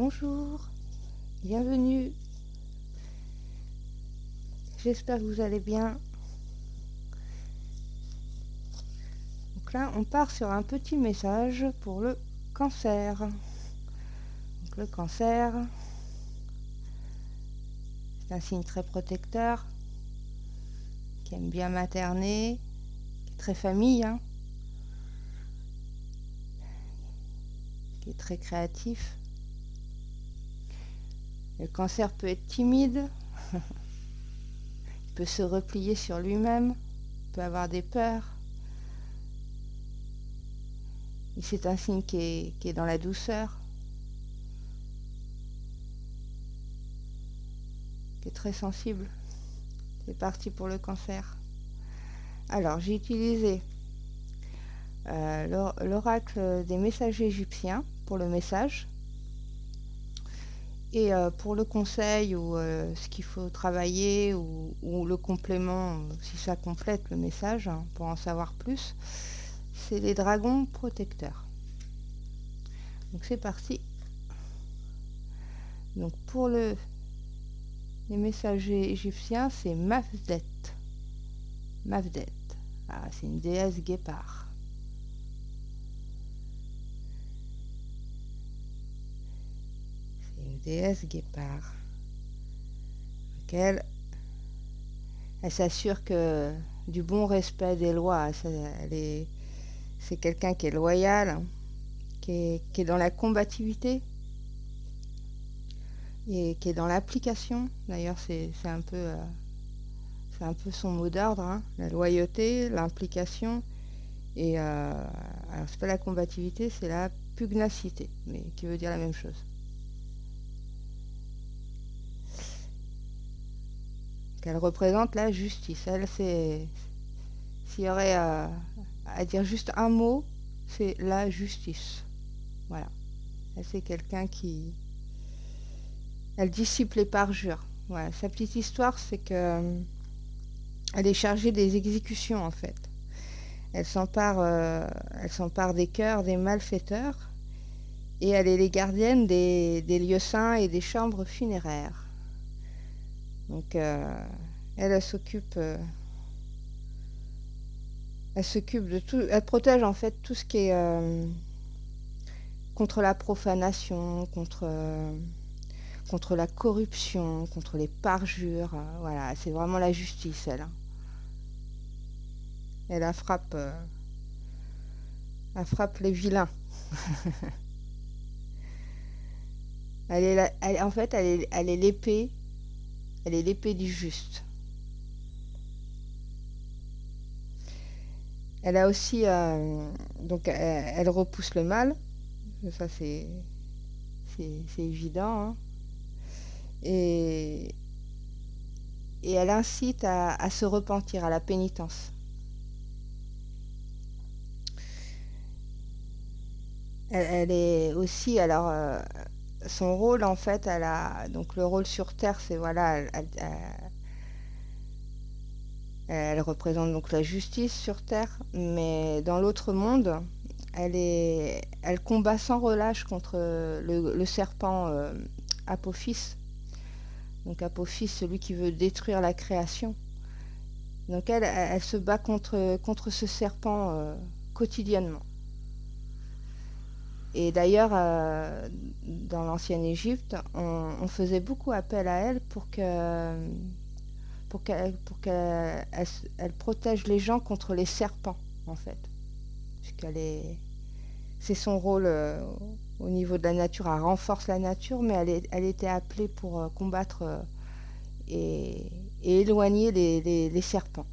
Bonjour, bienvenue. J'espère que vous allez bien. Donc là, on part sur un petit message pour le cancer. Donc le cancer, c'est un signe très protecteur, qui aime bien materner, qui est très famille, qui est très créatif. Le cancer peut être timide, il peut se replier sur lui-même, peut avoir des peurs. Et c'est un signe qui est dans la douceur, qui est très sensible. C'est parti pour le cancer. Alors, j'ai utilisé l'oracle des messagers égyptiens pour le message. Et pour le conseil ou ce qu'il faut travailler ou le complément, si ça complète le message, pour en savoir plus, c'est les dragons protecteurs. Donc c'est parti. Donc pour les messagers égyptiens, c'est Mafdet. Mafdet. Ah, c'est une déesse guépard. C'est une déesse guépard. Elle s'assure que du bon respect des lois. C'est quelqu'un qui est loyal, qui est dans la combativité et qui est dans l'application. D'ailleurs, c'est un peu son mot d'ordre, la loyauté, l'implication. Et alors, c'est pas la combativité, c'est la pugnacité, mais qui veut dire la même chose. Elle représente la justice. Elle, s'il y aurait à dire juste un mot, c'est la justice. Voilà. Elle, c'est quelqu'un qui... Elle dissipe les parjures. Voilà. Sa petite histoire, c'est que elle est chargée des exécutions, en fait. Elle s'empare des cœurs des malfaiteurs et elle est les gardiennes des lieux saints et des chambres funéraires. Donc, elle s'occupe de tout. Elle protège en fait tout ce qui est contre la profanation, contre la corruption, contre les parjures. Voilà, c'est vraiment la justice, elle. Elle frappe les vilains. En fait, elle est l'épée. Elle est l'épée du juste. Elle a aussi, donc, elle repousse le mal. Ça, c'est évident. Et elle incite à se repentir, à la pénitence. Elle est aussi, alors, son rôle, en fait, donc le rôle sur Terre, c'est, voilà, elle représente donc la justice sur Terre, mais dans l'autre monde, elle combat sans relâche contre le serpent Apophis. Donc Apophis, celui qui veut détruire la création. Donc elle se bat contre ce serpent quotidiennement. Et d'ailleurs, dans l'ancienne Égypte, on faisait beaucoup appel à elle pour qu'elle protège les gens contre les serpents, en fait. C'est son rôle au niveau de la nature. Elle renforce la nature, mais elle était appelée pour combattre et éloigner les serpents.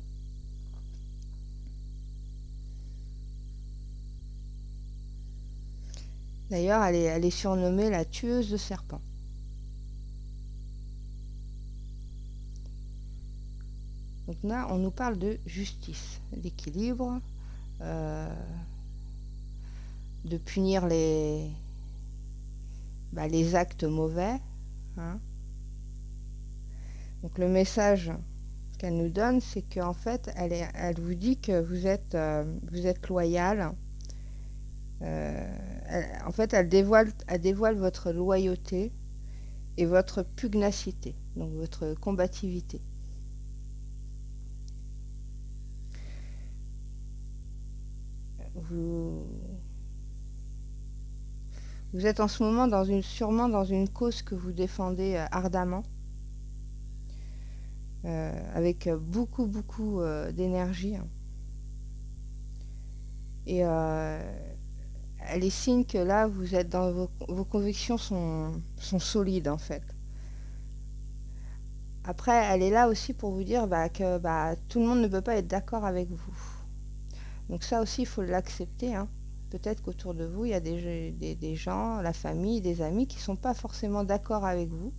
D'ailleurs, elle est surnommée la tueuse de serpents. Donc là, on nous parle de justice, d'équilibre, de punir les actes mauvais. Donc le message qu'elle nous donne, c'est qu'en fait, elle vous dit que vous êtes loyal. en fait, elle dévoile votre loyauté et votre pugnacité, donc votre combativité. Vous, vous êtes en ce moment sûrement dans une cause que vous défendez ardemment, avec beaucoup d'énergie. Et elle est signe que là, vous êtes dans vos convictions sont solides en fait. Après, elle est là aussi pour vous dire que tout le monde ne peut pas être d'accord avec vous. Donc ça aussi, il faut l'accepter. Hein. Peut-être qu'autour de vous, il y a des gens, la famille, des amis qui ne sont pas forcément d'accord avec vous.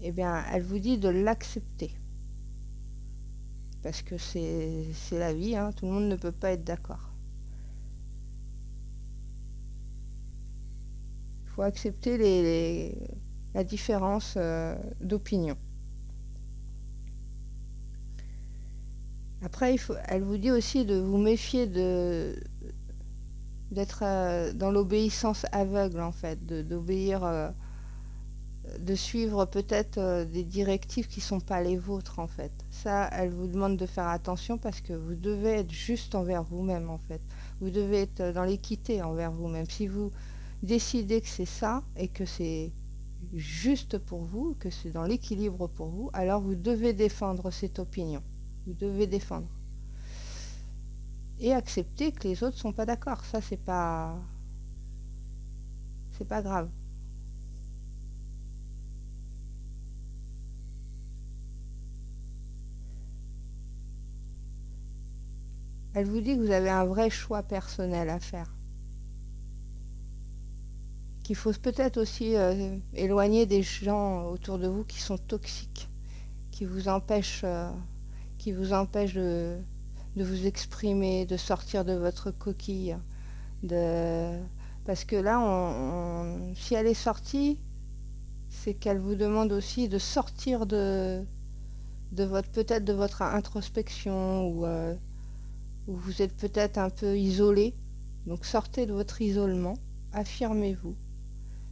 Eh bien, elle vous dit de l'accepter. Parce que c'est la vie, hein. Tout le monde ne peut pas être d'accord. Il faut accepter la différence d'opinion. Après, elle vous dit aussi de vous méfier d'être dans l'obéissance aveugle, en fait, d'obéir, de suivre peut-être des directives qui ne sont pas les vôtres, en fait. Ça, elle vous demande de faire attention parce que vous devez être juste envers vous-même, en fait. Vous devez être dans l'équité envers vous-même. Si vous décidez que c'est ça et que c'est juste pour vous, que c'est dans l'équilibre pour vous, alors vous devez défendre cette opinion. Vous devez défendre. Et accepter que les autres sont pas d'accord. Ça, c'est pas grave. Elle vous dit que vous avez un vrai choix personnel à faire. Qu'il faut peut-être aussi éloigner des gens autour de vous qui sont toxiques, qui vous empêchent, de vous exprimer, de sortir de votre coquille. Parce que là, si elle est sortie, c'est qu'elle vous demande aussi de sortir peut-être de votre introspection où vous êtes peut-être un peu isolé. Donc sortez de votre isolement, affirmez-vous.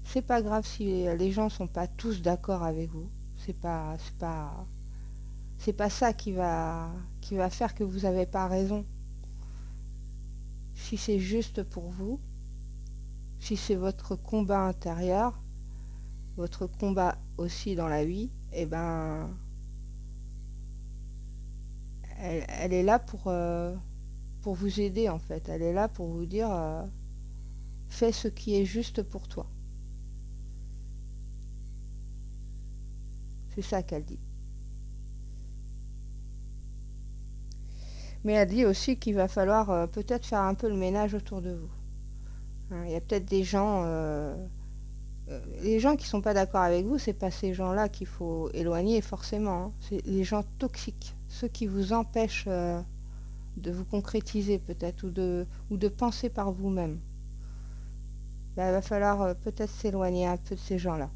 C'est pas grave si les gens sont pas tous d'accord avec vous. C'est pas ça qui va faire que vous n'avez pas raison. Si c'est juste pour vous, si c'est votre combat intérieur, votre combat aussi dans la vie, eh ben, elle est là pour vous aider en fait. Elle est là pour vous dire fais ce qui est juste pour toi. C'est ça qu'elle dit. Mais elle dit aussi qu'il va falloir peut-être faire un peu le ménage autour de vous. Hein, il y a peut-être des gens, les gens qui sont pas d'accord avec vous, c'est pas ces gens-là qu'il faut éloigner forcément. Hein. C'est les gens toxiques, ceux qui vous empêchent de vous concrétiser peut-être ou de penser par vous-même. Là, il va falloir peut-être s'éloigner un peu de ces gens-là.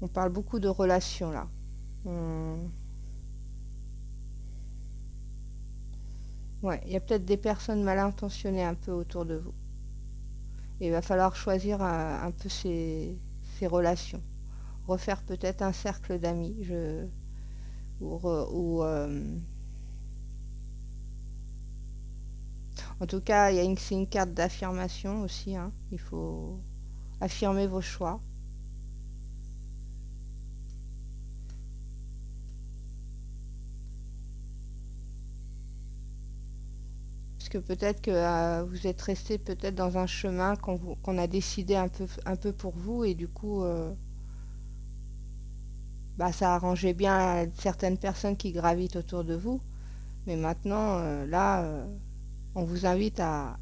On parle beaucoup de relations là. Ouais, il y a peut-être des personnes mal intentionnées un peu autour de vous. Et il va falloir choisir un peu ces relations. Refaire peut-être un cercle d'amis. En tout cas, c'est une carte d'affirmation aussi. Hein. Il faut affirmer vos choix. Parce que peut-être que vous êtes resté peut-être dans un chemin qu'on a décidé un peu pour vous et du coup, ça arrangeait bien certaines personnes qui gravitent autour de vous. Mais maintenant, on vous invite à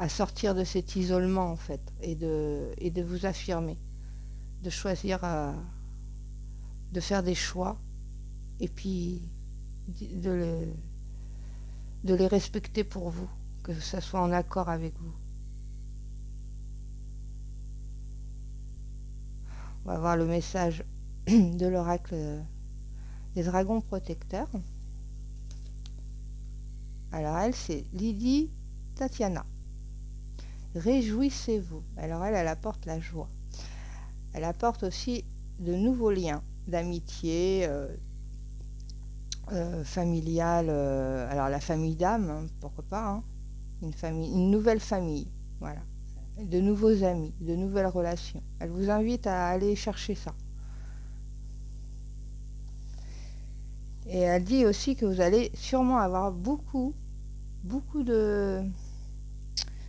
sortir de cet isolement en fait et de vous affirmer, de choisir, de faire des choix et puis de les respecter pour vous, que ça soit en accord avec vous. On va voir le message de l'oracle des dragons protecteurs. Alors elle, c'est Lydie Tatiana. Réjouissez-vous. Alors elle apporte la joie. Elle apporte aussi de nouveaux liens d'amitié, familiale. Alors la famille d'âme, hein, pourquoi pas, hein, une nouvelle famille. Voilà. De nouveaux amis, de nouvelles relations. Elle vous invite à aller chercher ça. Et elle dit aussi que vous allez sûrement avoir beaucoup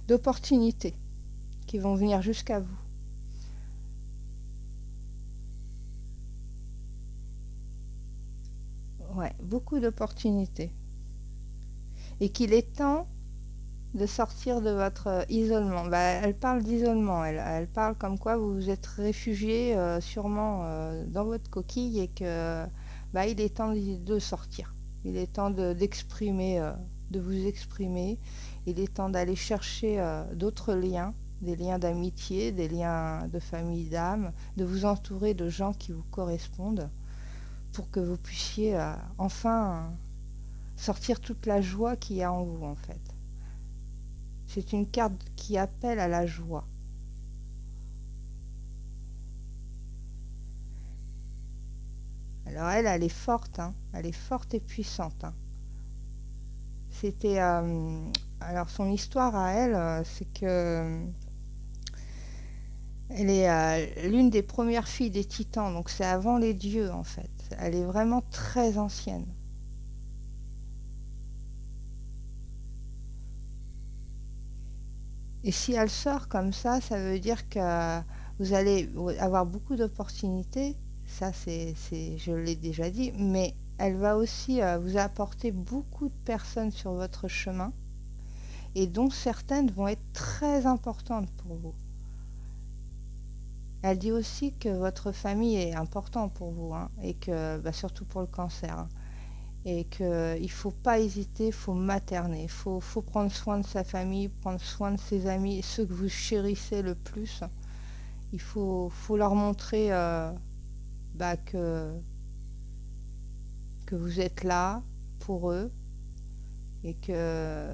d'opportunités qui vont venir jusqu'à vous. Ouais, beaucoup d'opportunités. Et qu'il est temps de sortir de votre isolement. Bah, elle parle d'isolement, elle parle comme quoi vous vous êtes réfugié sûrement dans votre coquille et que bah, il est temps de sortir. Il est temps d'exprimer, de vous exprimer. Il est temps d'aller chercher d'autres liens, des liens d'amitié, des liens de famille d'âme, de vous entourer de gens qui vous correspondent pour que vous puissiez enfin sortir toute la joie qu'il y a en vous en fait. C'est une carte qui appelle à la joie. Alors elle est forte, hein. Elle est forte et puissante, hein. C'était alors son histoire à elle, c'est que elle est l'une des premières filles des Titans, donc c'est avant les dieux en fait. Elle est vraiment très ancienne. Et si elle sort comme ça veut dire que vous allez avoir beaucoup d'opportunités. Ça, je l'ai déjà dit, mais elle va aussi vous apporter beaucoup de personnes sur votre chemin et dont certaines vont être très importantes pour vous. Elle dit aussi que votre famille est importante pour vous, hein, et que, bah, surtout pour le cancer, hein, et qu'il ne faut pas hésiter, il faut materner, faut prendre soin de sa famille, prendre soin de ses amis, ceux que vous chérissez le plus. Il faut leur montrer bah, que vous êtes là pour eux et que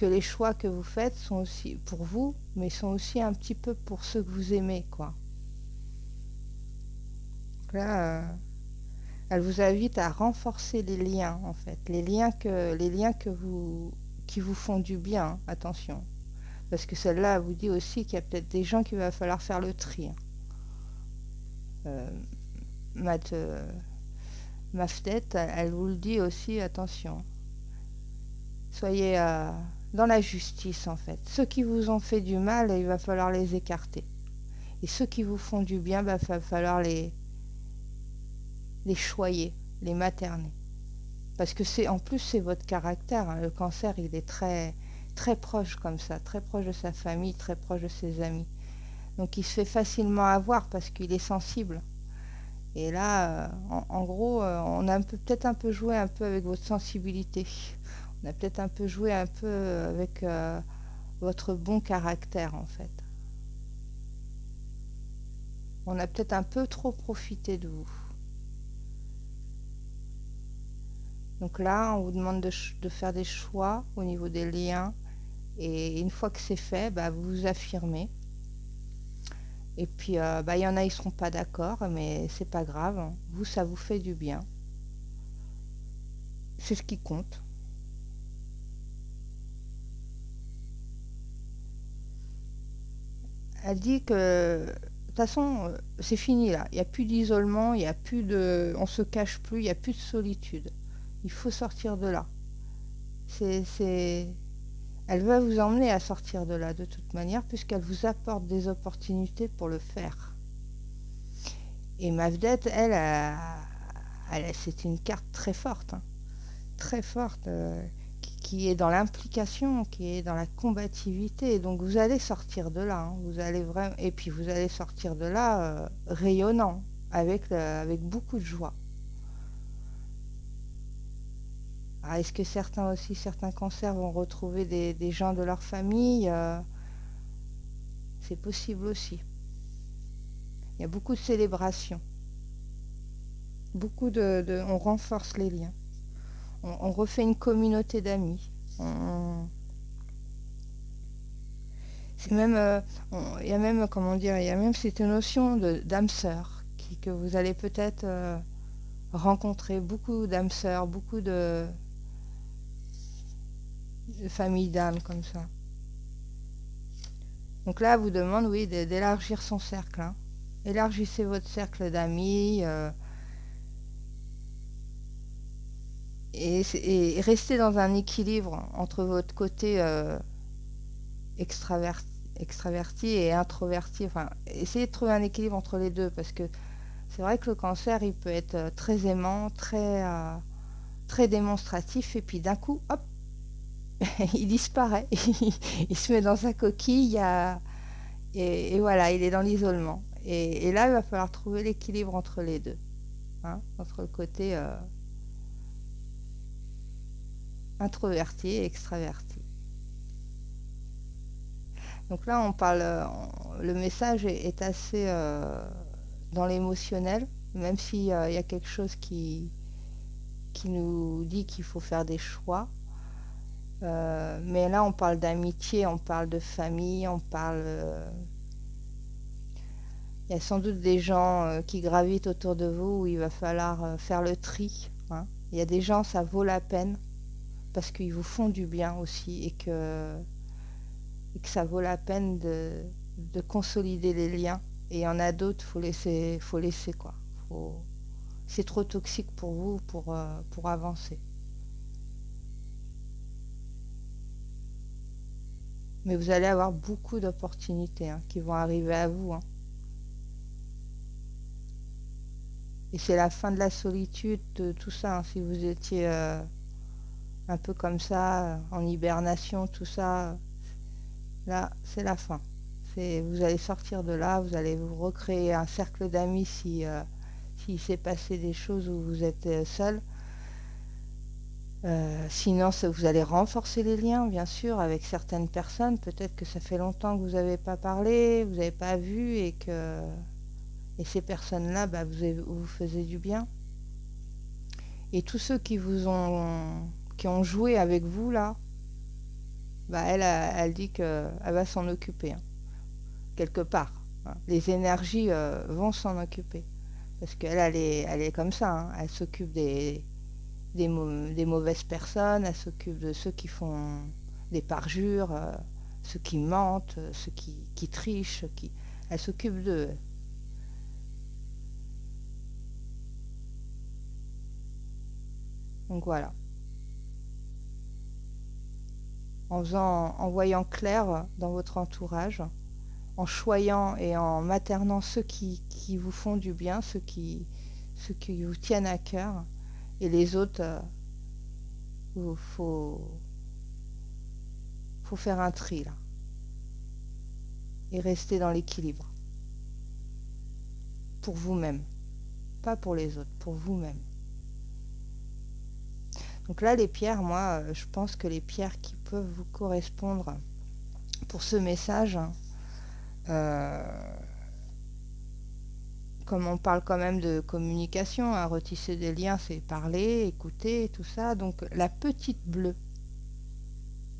les choix que vous faites sont aussi pour vous, mais sont aussi un petit peu pour ceux que vous aimez, quoi. Donc là, elle vous invite à renforcer les liens, en fait, les liens qui vous font du bien, hein, attention. Parce que celle-là, elle vous dit aussi qu'il y a peut-être des gens qu'il va falloir faire le tri, hein. Euh, Maftet, elle vous le dit aussi, attention. Soyez dans la justice, en fait. Ceux qui vous ont fait du mal, il va falloir les écarter. Et ceux qui vous font du bien, il va falloir les choyer, les materner. Parce que en plus, c'est votre caractère, hein. Le cancer, il est très, très proche comme ça, très proche de sa famille, très proche de ses amis. Donc il se fait facilement avoir parce qu'il est sensible. Et là, en gros, on a peut-être un peu joué un peu avec votre sensibilité. On a peut-être un peu joué un peu avec votre bon caractère, en fait. On a peut-être un peu trop profité de vous. Donc là, on vous demande de faire des choix au niveau des liens. Et une fois que c'est fait, bah, vous vous affirmez. Et puis, bah, il y en a, ils ne seront pas d'accord, mais c'est pas grave. Vous, ça vous fait du bien. C'est ce qui compte. Elle dit que de toute façon, c'est fini là. Il n'y a plus d'isolement, il y a plus on se cache plus, il n'y a plus de solitude. Il faut sortir de là. Elle va vous emmener à sortir de là de toute manière, puisqu'elle vous apporte des opportunités pour le faire. Et Mavdet, c'est une carte très forte, hein, très forte, qui est dans l'implication, qui est dans la combativité. Donc vous allez sortir de là, hein, vous allez vraiment, et puis vous allez sortir de là rayonnant, avec beaucoup de joie. Alors, est-ce que certains cancers vont retrouver des gens de leur famille? C'est possible aussi. Il y a beaucoup de célébrations. on renforce les liens. On refait une communauté d'amis. C'est même, il y a même, comment dire, il y a même cette notion d'âme sœur que vous allez peut-être rencontrer beaucoup d'âmes sœurs, beaucoup de familles d'âmes comme ça. Donc là, elle vous demande, oui, d'élargir son cercle. Hein. Élargissez votre cercle d'amis et restez dans un équilibre entre votre côté extraverti et introverti. Enfin, essayez de trouver un équilibre entre les deux parce que c'est vrai que le cancer, il peut être très aimant, très démonstratif et puis d'un coup, hop, il disparaît. Il se met dans sa coquille et voilà, il est dans l'isolement. Et là, il va falloir trouver l'équilibre entre les deux. Hein, entre le côté introverti et extraverti. Donc là, on parle, le message est assez dans l'émotionnel, même s'il y a quelque chose qui nous dit qu'il faut faire des choix. Mais là, on parle d'amitié, on parle de famille, on parle... il y a sans doute des gens qui gravitent autour de vous où il va falloir faire le tri. Hein. Il y a des gens, ça vaut la peine parce qu'ils vous font du bien aussi et que ça vaut la peine de consolider les liens. Et il y en a d'autres, faut laisser quoi. C'est trop toxique pour vous pour avancer. Mais vous allez avoir beaucoup d'opportunités hein, qui vont arriver à vous. Hein. Et c'est la fin de la solitude, de tout ça. Hein. Si vous étiez un peu comme ça, en hibernation, tout ça, là, c'est la fin. Vous allez sortir de là, vous allez vous recréer un cercle d'amis s'il s'est passé des choses où vous êtes seul. Sinon, vous allez renforcer les liens, bien sûr, avec certaines personnes. Peut-être que ça fait longtemps que vous n'avez pas parlé, vous n'avez pas vu, et ces personnes-là, bah, vous faisiez du bien. Et tous ceux qui ont joué avec vous, là, bah, elle dit qu'elle va s'en occuper, hein, quelque part. Hein. Les énergies vont s'en occuper. Parce qu'elle est comme ça, hein. Elle s'occupe des mauvaises personnes, elle s'occupe de ceux qui font des parjures, ceux qui mentent, ceux qui trichent, elle s'occupe d'eux. Donc voilà. En voyant clair dans votre entourage, en choyant et en maternant ceux qui vous font du bien, ceux qui vous tiennent à cœur, et les autres, faut faire un tri là, et rester dans l'équilibre. Pour vous-même, pas pour les autres, pour vous-même. Donc là, les pierres, moi, je pense que les pierres qui peuvent vous correspondre pour ce message, comme on parle quand même de communication, à retisser des liens, c'est parler, écouter, tout ça. Donc la petite bleue,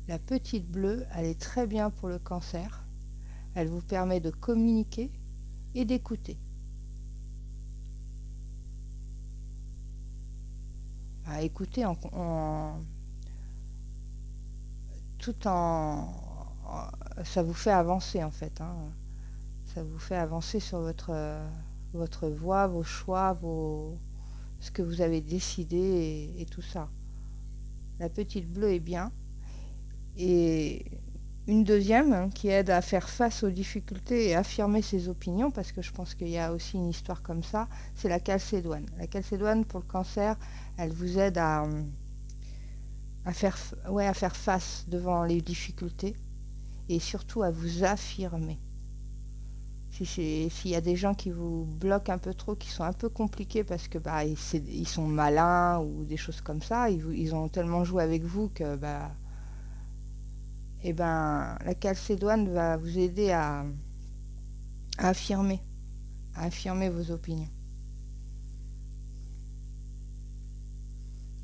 elle est très bien pour le cancer. Elle vous permet de communiquer et d'écouter. À écouter tout en ça vous fait avancer en fait. Hein. Ça vous fait avancer sur votre voie, vos choix, ce que vous avez décidé et tout ça. La petite bleue est bien. Et une deuxième hein, qui aide à faire face aux difficultés et affirmer ses opinions, parce que je pense qu'il y a aussi une histoire comme ça, c'est la calcédoine. La calcédoine pour le cancer, elle vous aide à faire face devant les difficultés et surtout à vous affirmer. S'il y a des gens qui vous bloquent un peu trop, qui sont un peu compliqués parce que bah, ils sont malins ou des choses comme ça, ils ont tellement joué avec vous que bah, et ben, la calcédoine va vous aider à affirmer vos opinions.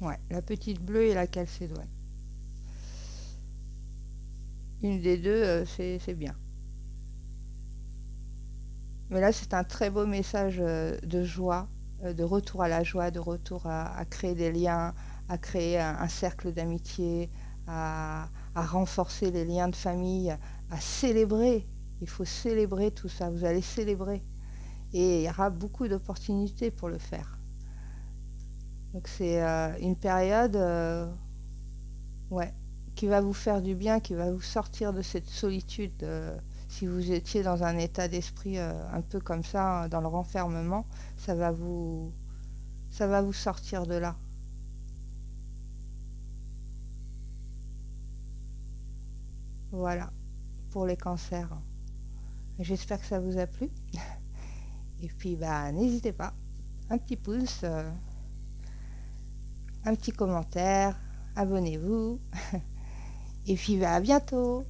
Ouais, la petite bleue et la calcédoine. Une des deux, c'est bien. Mais là, c'est un très beau message de joie, de retour à la joie, de retour à créer des liens, à créer un cercle d'amitié, à renforcer les liens de famille, à célébrer. Il faut célébrer tout ça. Vous allez célébrer. Et il y aura beaucoup d'opportunités pour le faire. Donc c'est une période ouais, qui va vous faire du bien, qui va vous sortir de cette solitude. Si vous étiez dans un état d'esprit un peu comme ça, dans le renfermement, ça va vous, ça va vous sortir de là. Voilà, pour les cancers. J'espère que ça vous a plu. Et puis, bah, n'hésitez pas. Un petit pouce, un petit commentaire, abonnez-vous. Et puis, bah, à bientôt.